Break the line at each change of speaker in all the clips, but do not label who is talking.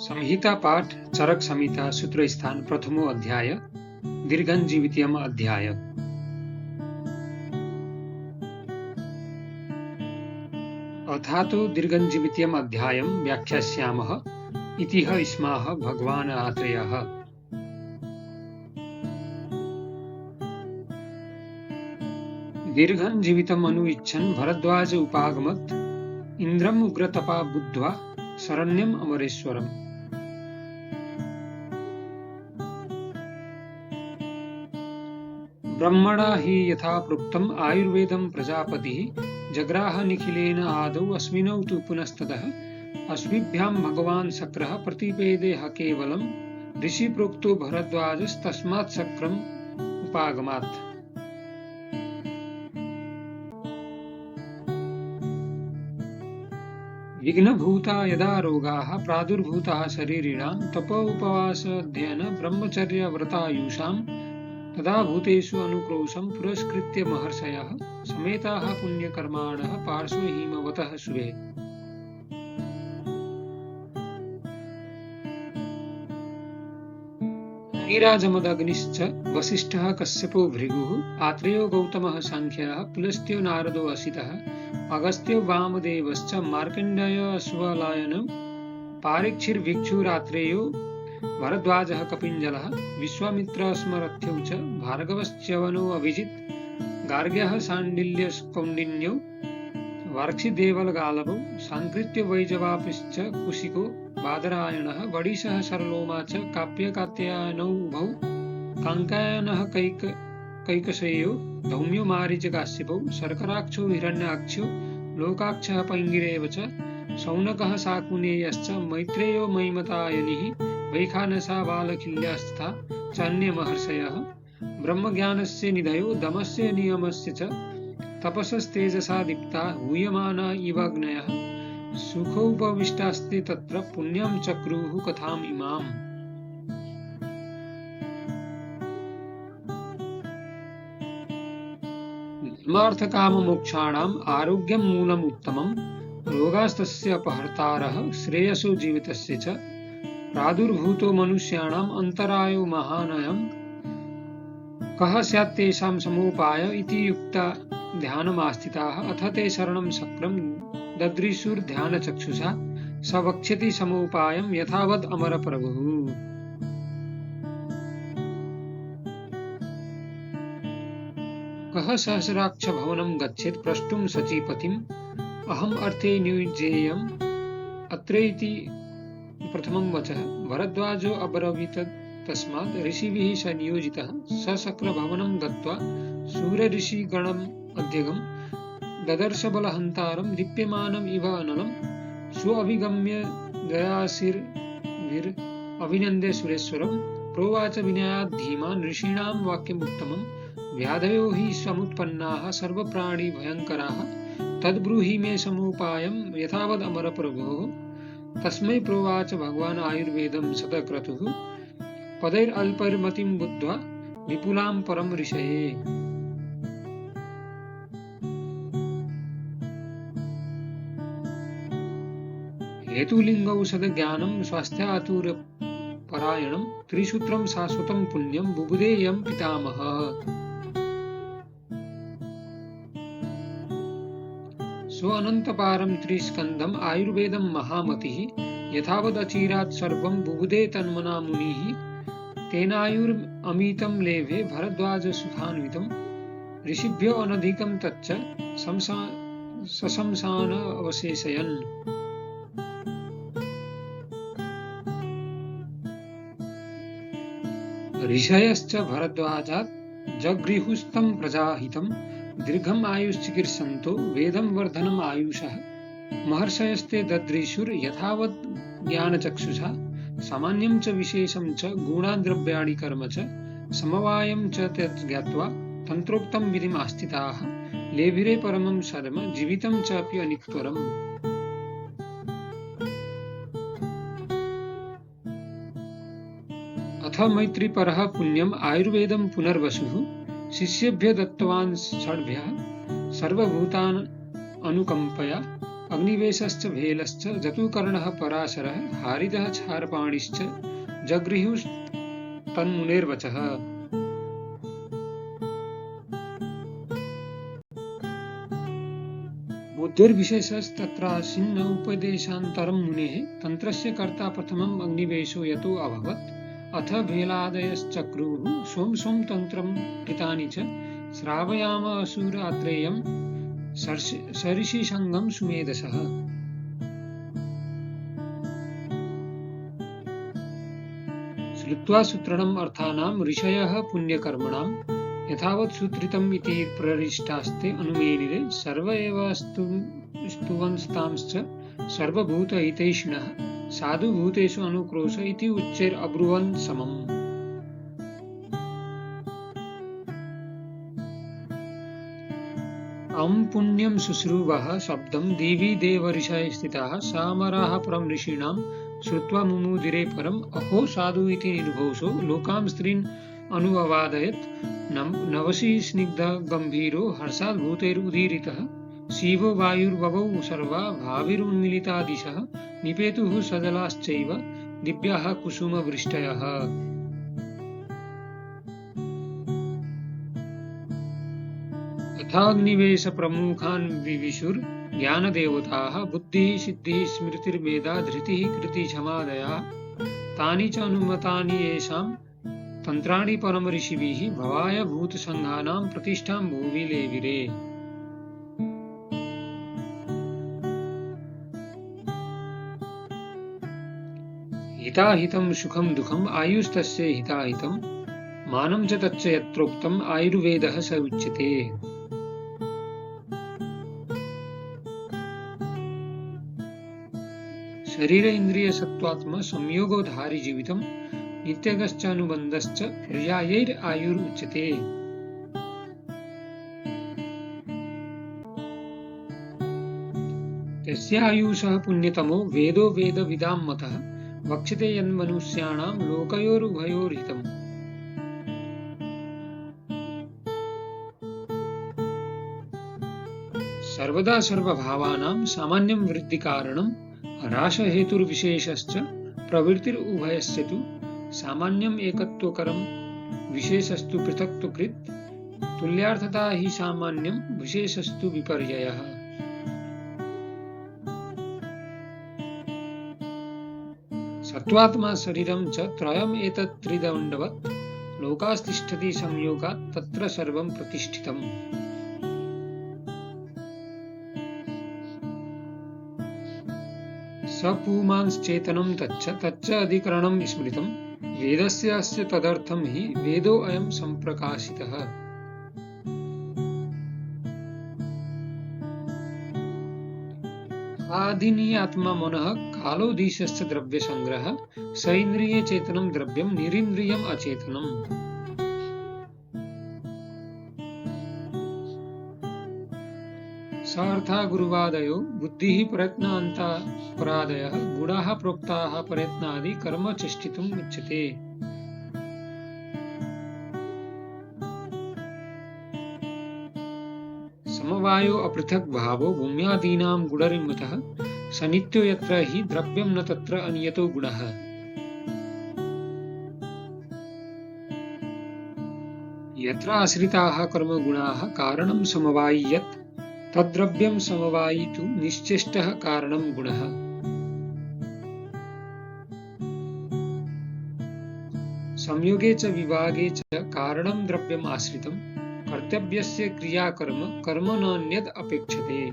संहिता पाठ चरक संहिता सूत्र स्थान प्रथमो अध्याय दीर्घञ्जीवित्यम अध्याय। अथातो दीर्घञ्जीवित्यम अध्यायं व्याख्यास्यामः इति स्माः भगवान् आत्रेयः। दीर्घञ्जीवितम् अनुइच्छन् भरद्वाज उपागमत् इन्द्रम् उग्रतपा बुद्ध्वा शरण्यम् अमरेश्वरम्। ब्रह्मणा हि यथा प्रोक्तम् आयुर्वेदं प्रजापतिः जग्राह निखिलेन आदौ अस्मिनौ तु पुनस्ततः अश्विभ्यां भगवान् शक्रः प्रतिपेदेह केवलं ऋषि प्रोक्तो भरद्वाजस्तस्मात् शक्रम् उपागमात्। विघ्नभूता यदा रोगाः प्रादुर्भूताः शरीरिणां तपो उपवास अध्ययन ब्रह्मचर्य व्रतायुषां तदा भूतेषु अनुक्रोशं पुरस्कृत्य महर्षयः समेताः पुण्यकर्माणः पार्श्वे हिमवतः शुभे। नीराजमदग्निश्च वसिष्ठः कश्यपो भृगुः आत्रेयो गौतमः सांख्यः पुलस्त्यो नारदो असितः अगस्त्यो वामदेवश्च मार्कण्डेयो अश्वलायनो पारीक्षिर्भिक्षुरात्रेयो भरद्वाजः कपिञ्जलः विश्वामित्रः स्मरथ्यौ च भार्गवश्च्यवनो अभिजित् गार्ग्यः शाण्डिल्यकौण्डिन्यो वार्क्षिदेवलगालवौ सांकृत्यो वैजवापिश्च कुशिको बादरायणः वडिशः सरलोमा च काप्यकात्यायनौ उभौ काङ्कायनः कैकसेयो धौम्यो मारीचकाश्यपौ शर्कराक्षो हिरण्याक्षो लोकाक्षः पैङ्गिरेव च शौनकः शाकुनेयश्च मैत्रेयो मयिमतायनिः वैखानसा बालकिल्यास्था चान्ये महर्षयः ब्रह्मज्ञानस्य निधयो दमस्य नियमस्य च तपसस्तेजसा दीप्ता हूयमाना इव अग्नयः सुखोपविष्टास्ते तत्र पुण्यं चक्रुः कथाम् इमाम्। धर्मार्थकाममोक्षाणाम् आरोग्यं मूलम् उत्तमम् रोगास्तस्य अपहर्तारः श्रेयसो जीवितस्य च प्रादुर्भूतो मनुष्याणाम् अंतरायो महानयम् कः स्यात् तेषां समोपाय इति युक्ता ध्यानमास्थिताः अथ ते शरणं शक्रं ददृशुर्ध्यानचक्षुषा स वक्ष्यति समोपायं यथावद् अमरप्रभुः। कः सहस्राक्ष भवनं गच्छेत् प्रष्टुं सचीपतिम् अहम् अर्थे नियुज्येयम् अत्रेति प्रथमं वचः। भरद्वाजो अब्रवीत् तस्मात् ऋषिभिः स नियोजितः स शक्रभवनं गत्वा सूर्यऋषिगणम् अध्यगम् ददर्श बलहन्तारं दीप्यमानम् इव अनलं स्वअभिगम्य दयासिर्भिर् अभिनन्द्य सुरेश्वरं प्रोवाच विनयात् धीमान् ऋषीणां वाक्यमुत्तमं व्याधयो हि समुत्पन्नाः सर्वप्राणी भयङ्कराः तद्ब्रूहि मे समोपायं यथावद् अमरप्रभोः। तस्मै प्रोवाच भगवान् आयुर्वेदं सदक्रतुः पदैरल्पैर्मतिं बुद्ध्वा विपुलां परं ऋषये। हेतुलिङ्गौषधज्ञानं स्वास्थ्यातुरपरायणं त्रिसूत्रं शाश्वतं पुण्यं बुबुधे यं पितामहः। स्वअनन्तपारं त्रिस्कन्धम् आयुर्वेदं महामतिः यथावदचिरात् सर्वं बुबुधे तन्मना मुनिः तेनायुरमितं लेभे भरद्वाज सुखान्वितं ऋषिभ्यो अनधिकं तच्च सशंसान अवशेषयन्। ऋषयश्च भरद्वाजात् जगृहुस्तं प्रजाहितं दीर्घम् आयुश्चिकीर्षन्तो वेदं वर्धनम् आयुषः महर्षयस्ते ददृशुर् यथावत् ज्ञानचक्षुषा सामान्यं च विशेषं च गुणान् द्रव्याणि कर्म च समवायं च तत् ज्ञात्वा तन्त्रोक्तं विधिम् आस्थिताः लेभिरे परमं शर्म जीवितं च अपि अनिक्त्वरम्। अथ मैत्रीपरः पुण्यम् आयुर्वेदं पुनर्वसुः शिष्येभ्यो दत्तवान् षड्भ्यः सर्वभूतान् अनुकम्पया अग्निवेशश्च भेलश्च जतुकर्णः पराशरः हारिदः क्षारपाणिश्च जगृहुस्तन्मुनेर्वचः। बुद्धिर्विशेषस्तत्रासीन्न उपदेशान्तरं मुनेः तन्त्रस्य कर्ता प्रथमम् अग्निवेशो यतो अभवत्। अथ भेलादयश्चक्रुः स्वं स्वं तन्त्रं कृतानि च श्रावयाम असुरात्रेयं सरिषिसङ्गं सुमेधसः। श्रुत्वा सूत्रणम् अर्थानां ऋषयः पुण्यकर्मणां यथावत् सूत्रितम् इति प्ररिष्टास्ते अनुमेनिरे सर्व एव स्तुवंस्तांश्च सर्वभूतहितैषिणः साधुभूतेषु अनुक्रोश इति उच्चैरब्रुवन् समम्। अं पुण्यं शुश्रूवः शब्दं दिवि देवऋषयः स्थिताः सामराः परं ऋषीणां श्रुत्वा मुमुदिरे परम् अहो साधु इति निर्घोषो लोकां स्त्रीन् अनुवादयत्। नवसी स्निग्धगम्भीरो हर्षाद्भूतैरुदीरितः शिवो वायुर्ववौ सर्वा भाविरुन्मीलिता दिशः निपेतुः सजलाश्चैव दिव्याः कुसुमवृष्टयः। यथाग्निवेश प्रमुखान् विविशुर् ज्ञानदेवताः बुद्धिः सिद्धिः स्मृतिर्मेधा धृतिः कृतिः क्षमादया तानि च अनुमतानि येषां तन्त्राणि परम ऋषिभिः भवाय भूतसङ्घानां प्रतिष्ठां भुवि लेविरे। हिताहितं सुखं दुःखम् आयुस्तस्य हिताहितं मानं च तच्च यत्रोक्तम् आयुर्वेदः स उच्यते। शरीर इंद्रिय सत्त्वात्म संयोगोधारि जीवितं नित्यगश्च अनुबन्धश्च पर्यायैर् आयुरुच्यते। तस्य आयुषः पुण्यतमो वेदो वेदविदां मतः वक्ष्यते यन्मनुष्याणां लोकयोरुभयोर्हितम्। सर्वदा सर्वभावानां सामान्यं वृद्धिकारणं ह्रासहेतुर्विशेषश्च प्रवृत्तिरुभयस्य तु सामान्यम् एकत्वकरं विशेषस्तु पृथक्त्वकृत् तुल्यार्थता हि सामान्यं विशेषस्तु विपर्ययः। सत्त्वात्मा शरीरं च त्रयम् एतत् त्रिदण्डवत् लोकास्तिष्ठति संयोगात् तत्र सर्वं प्रतिष्ठितम्। स पुमांश्चेतनं तच्च अधिकरणं स्मृतं वेदस्य अस्य तदर्थं हि वेदो अयं सम्प्रकाशितः। आदिनि आत्मा मनः कालोदीशश्च द्रव्यसंग्रह स इन्द्रिये चेतनं द्रव्यं निरिन्द्रियम् अचेतनम्। स अर्थः गुरुवादयो बुद्धिः प्रयत्नान्तरादयः गुणाः प्रोक्ताः प्रयत्नादि कर्म चेष्टितुम् उच्यते। समवायो अपृथक् भावो भूम्यादीनां गुणरिमतः स नित्यो यत्र हि द्रव्यं न तत्र अनियतो गुणः। यत्र आश्रिताः कर्मगुणाः कारणं समवायि यत् तद्द्रव्यं समवायितु निश्चेष्टः कारणं गुणः। संयोगे च विभागे च कारणं द्रव्यम् आश्रितं कर्तव्यस्य क्रियाकर्म कर्म नान्यद् अपेक्षते।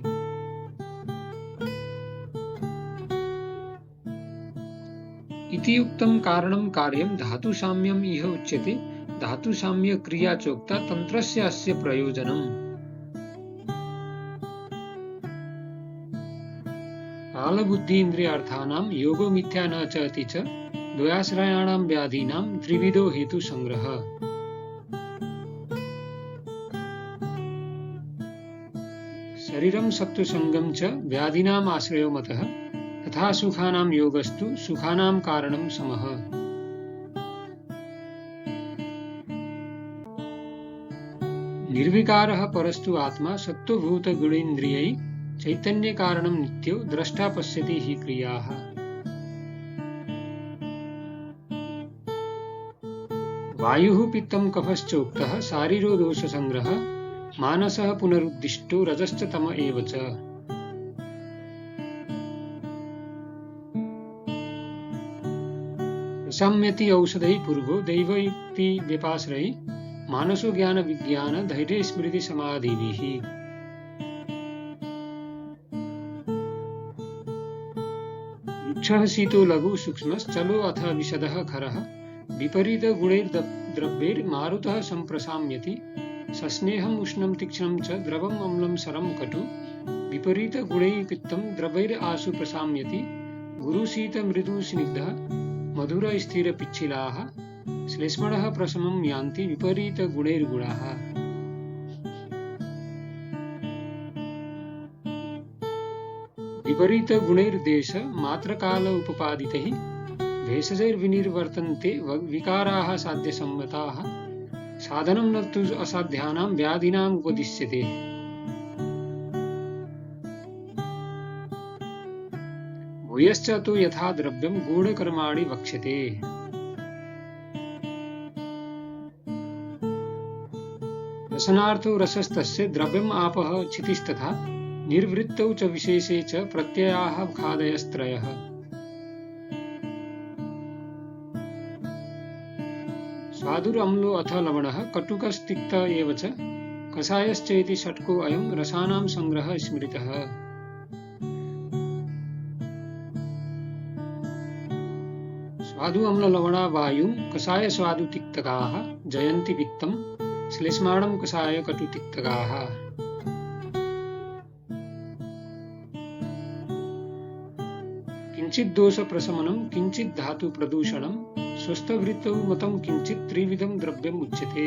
इति उक्तं कारणं कार्यं धातुसाम्यम् इह उच्यते। धातुसाम्य क्रिया चोक्ता तन्त्रस्य अस्य प्रयोजनम्। कालबुद्धीन्द्रियार्थानां योगो मिथ्या न च इति च द्वयाश्रयाणां व्याधीनां त्रिविधो हेतु संग्रह। शरीरं सत्त्वसंगं च व्याधीनाम् आश्रयो मतः तथा सुखानां योगस्तु सुखानां कारणं समः। निर्विकारः परस्तु आत्मा सत्त्वभूतगुणेन्द्रियैः चैतन्य कारणं नित्यो द्रष्टा पश्यति हि क्रियाः। वायुः पित्तं कफश्चोक्तः शारीरो दोषसंग्रहः मानसः पुनरुद्दिष्टो रजश्च तम एव च। प्रशम्यति औषधैः पूर्वो दैवैति व्यपाश्रयैः मानसो ज्ञान विज्ञान धैर्य स्मृति समाधिभिः। वृक्षः शीतो लघु सूक्ष्मश्चलो अथ विशदः खरः विपरीत गुणैर्द्रव्यैर्मारुतः सम्प्रसाम्यति सस्नेहम् उष्णं तीक्ष्णं च द्रवम् अम्लं सरं कटु विपरीत गुणैः पित्तं द्रवैर् आशु प्रसाम्यति गुरुशीत मृदु स्निग्धः मधुर स्थिर पिच्छिलाः श्लेष्मणः प्रशमं यान्ति विपरीत गुणैर्गुणाः। विपरीत गुणैर्देश मात्रकाल उपपादितैः भेषजैर्विनिर्वर्तन्ते विकाराः साध्यसम्मताः साधनं न तु असाध्यानां व्याधिनाम् उपदिश्यते। भूयश्च तु यथा द्रव्यं गूढकर्माणि वक्ष्यते। रसनार्थो रसस्तस्य द्रव्यम् आपः क्षितिस्तथा निर्वृत्तौ च विशेषे च प्रत्ययाः खादयस्त्रयः। स्वादुरम्लो अथ लवणः कटुकस्तिक्त एव च कषायश्चेति षट्को अयं रसानां संग्रहः स्मृतः। स्वादु अम्ल लवणा वायुं कषाय स्वादु तिक्तकाः जयन्ति पित्तं श्लेष्माणं कषाय कटु तिक्तकाः। किंचित् दोष प्रशमनं किंचित् धातु प्रदूषणं स्वस्थवृत्तौ मतं किंचित् त्रिविधं द्रव्यम् उच्यते।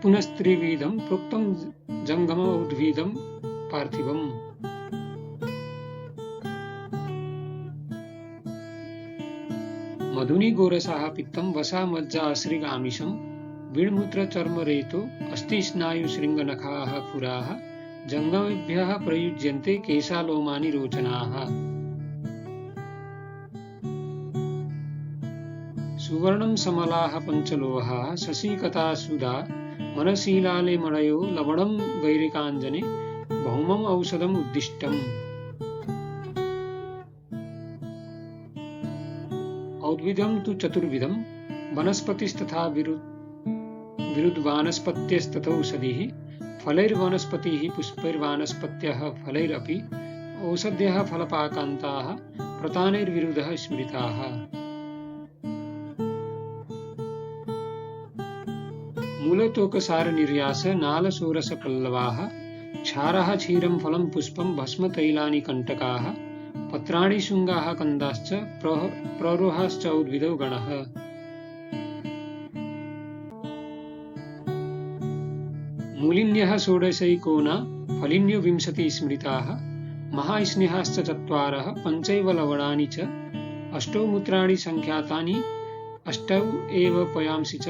पुनस्त्रिविधं प्रोक्तं जंगमोद्भिदं पार्थिवम्। मधुनि गोरसाः पित्तं वसा मज्जा अश्रिगामिषं वीणमूत्र चर्मरेतो अस्ति स्नायु शृंगनखाः पुराः जंगमेभ्यः प्रयुज्यन्ते केशालोमानि रोचनाः। सुवर्णं समलाः पंचलोहाः शशिकथा सुधा मनशीलाले मणयो लवणं वैरिकाञ्जने भौमम् औषधम् उद्दिष्टम्। औद्भिदं तु चतुर्विधं वनस्पतिस्तथा विरुद्वानस्पत्यस्तथौषधिः फलैर्वनस्पतिः पुष्पैर्वानस्पत्यः फलैरपि औषध्यः फलपाकान्ताः प्रतानैर्विरुधः स्मृताः। मूलतोकसारनिर्यास नालसोरसपल्लवाः क्षारः क्षीरं फलं पुष्पं भस्मतैलानि कण्टकाः पत्राणि शुंगाः कंदाश्च प्ररोहाश्च उद्भिदौ गणः। मूलिन्यः षोडशैकोना फलिन्यो 20 स्मृताः महास्नेहाश्च 4 पंचैव लवणानि च अष्टौ मूत्राणि संख्यातानि अष्टौ एव पयांसि च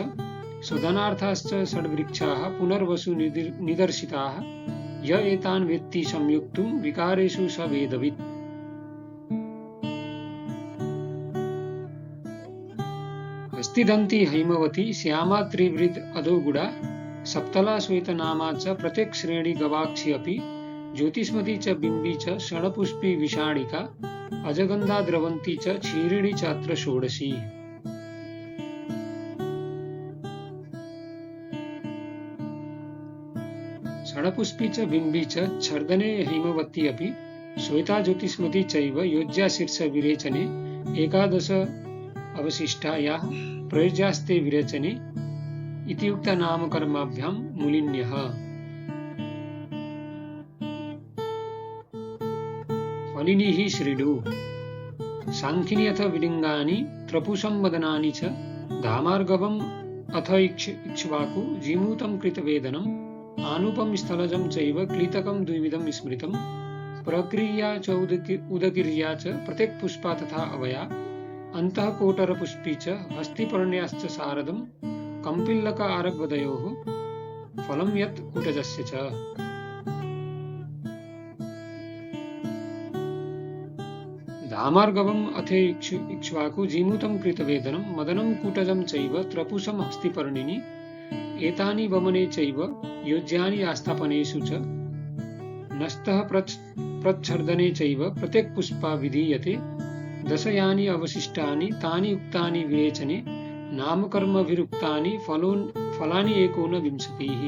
स्वधनार्थाश्च षड्वृक्षाः पुनर्वसु निदर्शिताः य एतान् वेत्ति संयुक्तुं विकारेषु स वेदवित्। हस्तिदन्ती हैमवती श्यामा त्रिवृद् अधोगुडा सप्तला श्वेतनामा च प्रत्येक श्रेणी गवाक्षी अपि ज्योतिष्मती च बिंबी च षणपुष्पी विषाणिका अजगंधा द्रवंती च क्षीरिणी च अत्र षोडशी। षणपुष्पी च बिंबी च छर्दने हैमवती अपि श्वेता ज्योतिष्मती चैव योज्या शीर्ष विरेचने एकादश अवशिष्टा याः प्रयुज्यास्ते विरेचने इति उक्त नामकर्माभ्यां मूलिन्यः। फलिनीः श्रीडु सांखिनी अथ विलिंगानि त्रपुषं वदनानि च धामार्गवम् अथ इक्ष्वाकु जीमूतं कृतवेदनम् आनुपं स्थलजं चैव क्लीतकं द्विविधं स्मृतं प्रक्रिया च उदकिर्या च प्रत्येक पुष्पा तथा अवया अन्तः कोटरपुष्पी च हस्तिपर्ण्याश्च शारदं कम्पिल्लक आरग्वदयोः फलं यत् कुटजस्य च। धामार्गवम् अथे इक्ष्वाकु जीमूतं कृतवेदनं मदनं कूटजं चैव त्रपुषं हस्तिपर्णिनि एतानि वमने चैव योज्यानि आस्थापनेषु च नस्तः प्रच्छर्दने चैव प्रत्यक्पुष्पा विधीयते दशयानि अवशिष्टानि तानि उक्तानि विरेचने नामकर्मभिरुक्तानि फलानि एकोनविंशतिः।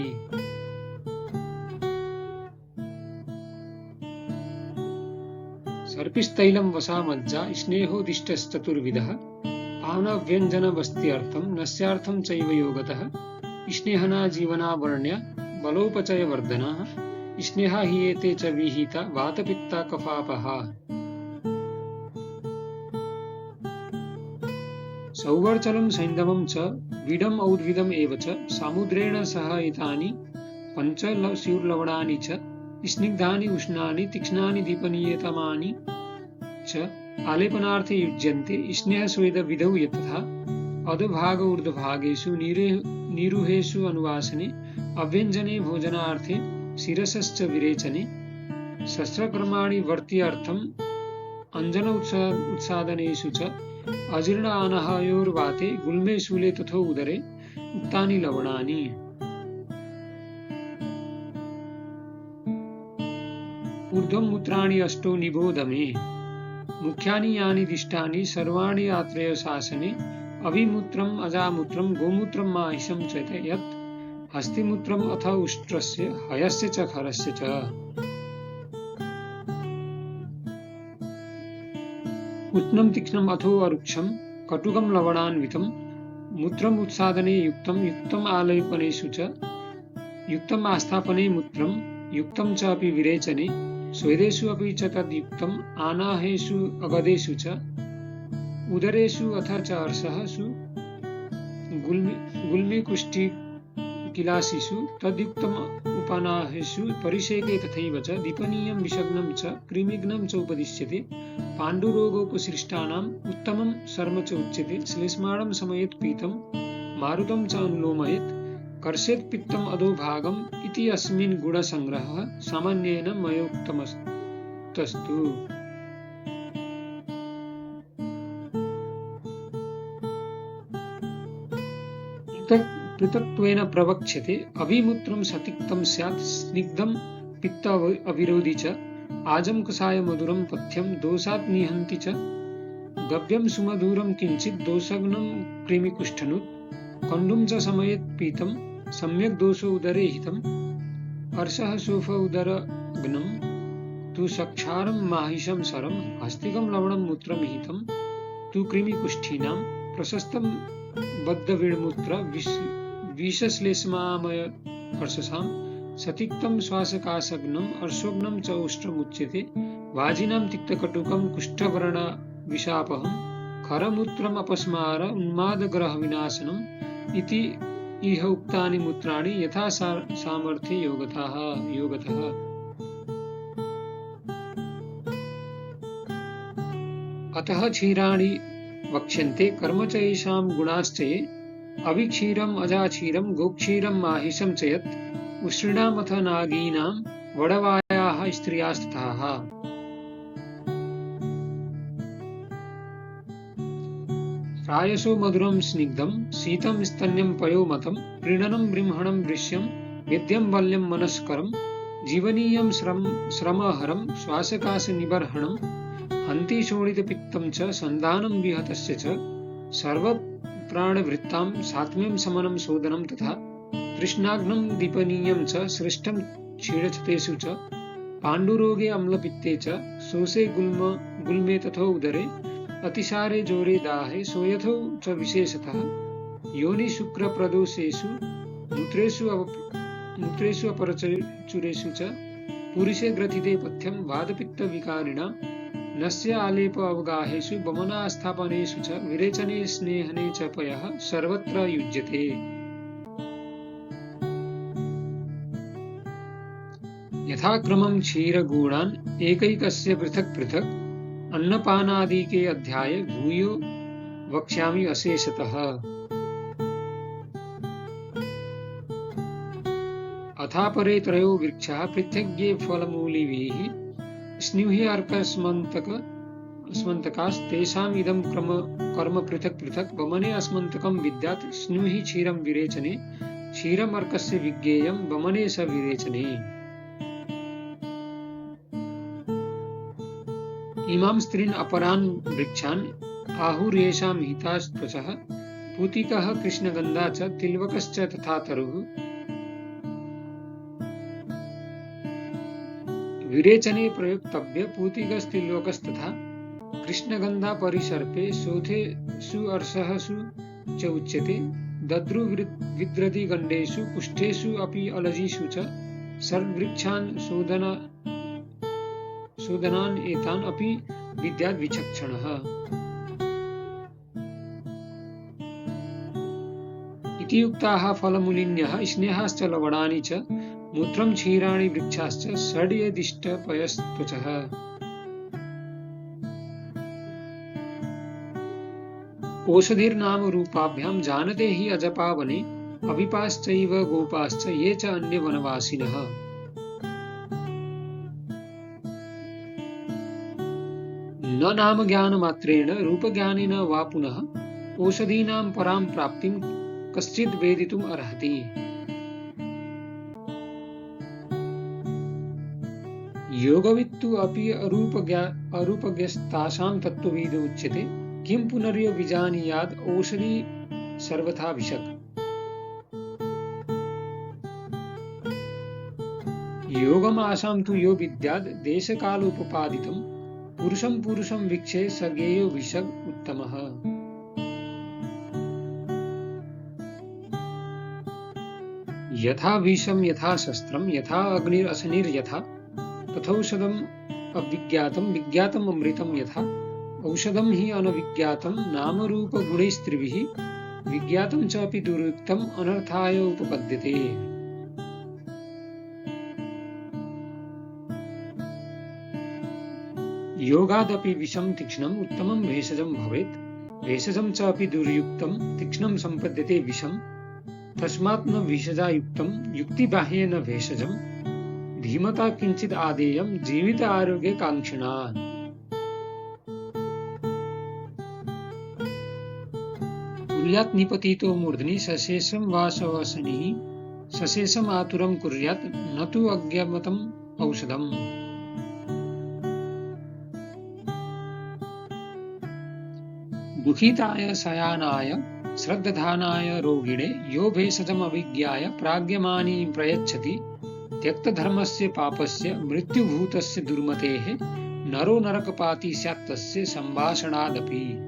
सर्पिस्तैलं वसामज्जा स्नेहोदिष्टश्चतुर्विधः पावनव्यञ्जनवस्त्यर्थं नस्यार्थं चैव योगतः स्नेहना जीवनावर्ण्य बलोपचयवर्धनः स्नेहा हि एते च विहिता वातपित्ता कफापहा। सौवर्चलं सैन्दवं च विडम् औद्विदम् एव च सामुद्रेण सह एतानि पञ्च स्यूर्लवणानि च स्निग्धानि उष्णानि तीक्ष्णानि दीपनीयतमानि च आलेपनार्थे युज्यन्ते स्नेहस्वेदविधौ यतथा अधोभाग ऊर्ध्वभागेषु निरुहेषु अनुवासने अभ्यञ्जने भोजनार्थे शिरसश्च विरेचने शस्त्रकर्माणि वर्त्यर्थम् अञ्जन उत्सादनेषु च अजीर्ण अनहयोर्वाते गुल्मे शूले तथो उदरे उक्तानि लवणानि। ऊर्ध्वं मूत्राणि अष्टो निबोध मे मुख्यानि यानि दिष्टानि सर्वाणि आत्रय शासने अभिमूत्रम् अजामूत्रं गोमूत्रं माहिषं च यत् हस्तिमूत्रम् अथ उष्ट्रस्य हयस्य च खरस्य च। उष्णं तीक्ष्णम् अथो अरुक्षं कटुकं लवणान्वितं मूत्रम् उत्सादने युक्तम् आलेपनेषु च युक्तम् आस्थापने मूत्रं युक्तं च अपि विरेचने स्वेदेषु अपि च तद्युक्तम् आनाहेषु अगदेषु च उदरेषु अथ च अर्षःषु गुल्मीकुष्ठिकिलासिषु तद्युक्तम् उपनाहेषु परिषेके तथैव च दीपनीयं विषग्नं च कृमिघ्नं च उपदिश्यते पाण्डुरोगोपसृष्टानाम् उत्तमं शर्म च उच्यते श्लेष्माणं समयेत् पीतं मारुतं च अनुलोमयेत् कर्षेत् पित्तम् अधोभागम् इति अस्मिन् गुणसंग्रहः सामान्येन मयोक्तमस्तु। पृथक्त्वेन प्रवक्ष्यते अभिमूत्रं सतिक्तं स्यात् स्निग्धं पित्त अविरोधि च आजं कषाय मधुरं पथ्यं दोषात् निहन्ति च गव्यं सुमधुरं किञ्चित् दोषघ्नं कृमिकुष्ठनुत् कण्डुं च समयेत् पीतं सम्यक् दोषो उदरे हितम् अर्षः शोफ उदरघ्नं तु सक्षारं माहिषं सरं हस्तिकं लवणं मूत्रं हितं तु कृमिकुष्ठीनां प्रशस्तं बद्धविड्मूत्र विषश्लेष्मामय अर्षसां सतिक्तं श्वासकाशघ्नम् अर्षोघ्नं च उष्ट्रमुच्यते वाजिनां तिक्तकटुकं कुष्ठव्रण विषापहं खरमूत्रम् अपस्मार उन्मादग्रहविनाशनम् इति इह उक्तानि मूत्राणि यथा सामर्थ्ये योगतः। अतः क्षीराणि वक्ष्यन्ते कर्म च येषां गुणाश्च ये अविक्षीरम् अजाक्षीरं गोक्षीरं माहिषं च यत् उष्णीनामथ नागीनां वडवायाः स्त्रियास्तथाः। प्रायसो मधुरं स्निग्धं शीतं स्तन्यं पयोमतं प्रीणनं बृंहणं दृश्यं वेद्यं बल्यं मनस्करं जीवनीयं श्रमहरं श्वासकाशनिबर्हणं हन्ति शोणितपित्तं च सन्धानं विहतस्य च सर्वप्राणवृत्तां सात्म्यं समनं शोधनं तथा तृष्णाग्नं दीपनीयं च श्रेष्ठं क्षीणचतेषु च पाण्डुरोगे अम्लपित्ते च शोषे गुल्मे तथो उदरे अतिसारे जोरे दाहे सोयथो च विशेषतः योनि शुक्र प्रदोषेषु मूत्रेषु अपरचुरेषु च पुरुषे ग्रथिते पथ्यं वादपित्त विकारिणां नस्य आलेप अवगाहेषु वमनास्थापनेषु च विरेचने स्नेहने च पयः सर्वत्र युज्यते। यथाक्रमं क्षीरगूढान् एकैकस्य पृथक् पृथक् अन्नपानादिके अध्याये भूयो वक्ष्यामि अशेषतः। अथापरे त्रयो वृक्षाः पृथग्ये फलमूलिभिः स्निह्य अर्कस्मन्तकास्तेषाम् इदं कर्म पृथक् पृथक् वमने अस्मन्तकं विद्यात् स्निह्य क्षीरं विरेचने क्षीरम् अर्कस्य विज्ञेयं वमने स विरेचने। इमां स्त्रीन् अपरान् वृक्षान् आहुर्येषां हितास्त्वचः पूतिकः कृष्णगन्धा च तिल्वकश्च तथा तरुः। विरेचने प्रयोक्तव्य पूतिकस्तिल्वकस्तथा कृष्णगन्धा परिसर्पे शोथे सुअर्षःसु च उच्यते। दद्रु विद्रति गण्डेषु कुष्ठेषु अपि अलजीषु च सर्ववृक्षान् शोधनान् एतान् अपि विद्याद् विचक्षणः। इति युक्ताः फलमूलिन्यः स्नेहाश्च लवणानि च मूत्रं क्षीराणि वृक्षाश्च षड्यदिष्टपयस्त्वचः। ओषधिर्नाम रूपाभ्यां जानते हि अजपावने अविपाश्चैव गोपाश्च ये च अन्ये वनवासिनः। न नाम ज्ञानमात्रेण रूपज्ञानेन वा पुनः ओषधीनां परां प्राप्तिं कश्चिद् वेदितुम् अर्हति। योगवित्तु अपि अरूपज्ञस्तासां तत्त्वविदो उच्यते। किं पुनर्यो विजानीयाद् ओषधि सर्वथा विशक्। योगमासां तु यो विद्याद् देशकालोपपादितं पुरुषं वृक्षे स ज्ञेयो विशग् उत्तमः। यथा विषं यथा शस्त्रं यथा अग्निरसनिर्यथा तथौषधम् अविज्ञातं विज्ञातम् अमृतं यथा औषधं हि अनविज्ञातं नामरूपगुणैस्त्रिभिः विज्ञातं च अपि दुरुक्तम् अनर्थाय उपपद्यते। योगादपि विषं तीक्ष्णम् उत्तमं भेषजं भवेत्। भेषजं च अपि दुर्युक्तं तीक्ष्णं सम्पद्यते विषम्। तस्मात् न भेषजायुक्तं युक्तिबाह्येन भेषजम्। धीमता किञ्चित् आदेयं जीवित आरोग्ये काङ्क्षिणा। कुर्यात् निपतितो मूर्ध्नि सशेषं वासवसनिः सशेषम् आतुरं कुर्यात् न तु अज्ञमतम् औषधम्। दुःखिताय शयानाय श्रद्धानाय रोगिणे यो भेषजम् अभिज्ञाय प्राज्ञमानी प्रयच्छति त्यक्तधर्मस्य पापस्य मृत्युभूतस्य दुर्मतेः नरो नरकपाती स्यात् तस्य सम्भाषणादपि।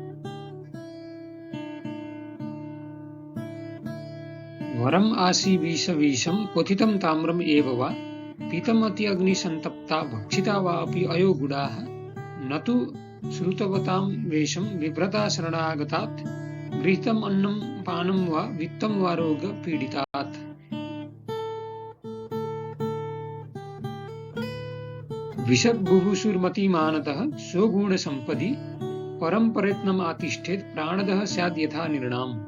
वरम् आसी विषं क्वथितं ताम्रम् एव वा पीतम् अति अग्निसन्तप्ता भक्षिता वा अपि अयो गुडाः न तु श्रुतवतां वेषं बिभ्रता शरणागतात् गृहीतम् अन्नं पानं वा वित्तं वा रोग पीडितात्। विषग्बुभुषुर्मतिमानतः स्वगुणसम्पदि परं प्रयत्नम् आतिष्ठेत् प्राणदः स्याद् यथा निर्णाम्।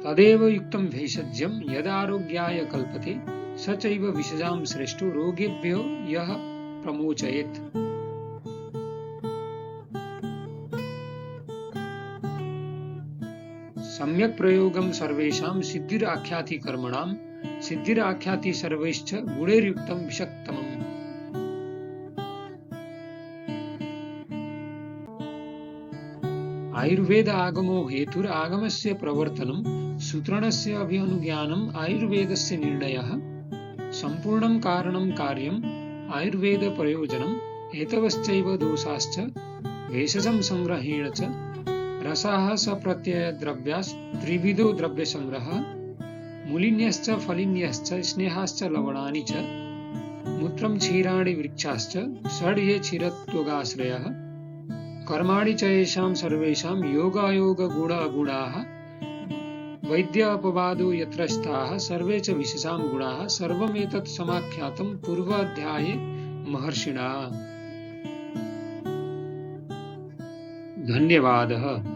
तदेव युक्तं भेषज्यं यदारोग्याय कल्पते स चैव विषजां श्रेष्ठो रोगेभ्यो यः प्रमोचयेत्। सम्यक् प्रयोगं सर्वेषां सिद्धिराख्याति कर्मणां सिद्धिराख्याति सर्वैश्च गुणैर्युक्तं विषक्तमम्। आयुर्वेद आगमो हेतुर आगमस्य प्रवर्तनं सूत्रणस्य अभिअनुज्ञानम् आयुर्वेदस्य निर्णयः सम्पूर्णं कारणं कार्यम् आयुर्वेद प्रयोजनम् एतवश्चैव दोषाश्च भेषजं संग्रहेण च रसाः सप्रत्ययद्रव्यास्त्रिविधो द्रव्यसंग्रहः मूलिन्यश्च फलिन्यश्च स्नेहाश्च लवणानि च मूत्रं क्षीराणि वृक्षाश्च षड्ये क्षीरत्वगाश्रयः कर्माणि च येषां सर्वेषां योगायोगगुणाः वैद्य अपवादो यत्र स्ताः सर्वे च विशेषां गुणाः सर्वमेतत् समाख्यातं पूर्वाध्याये महर्षिणा। धन्यवादः।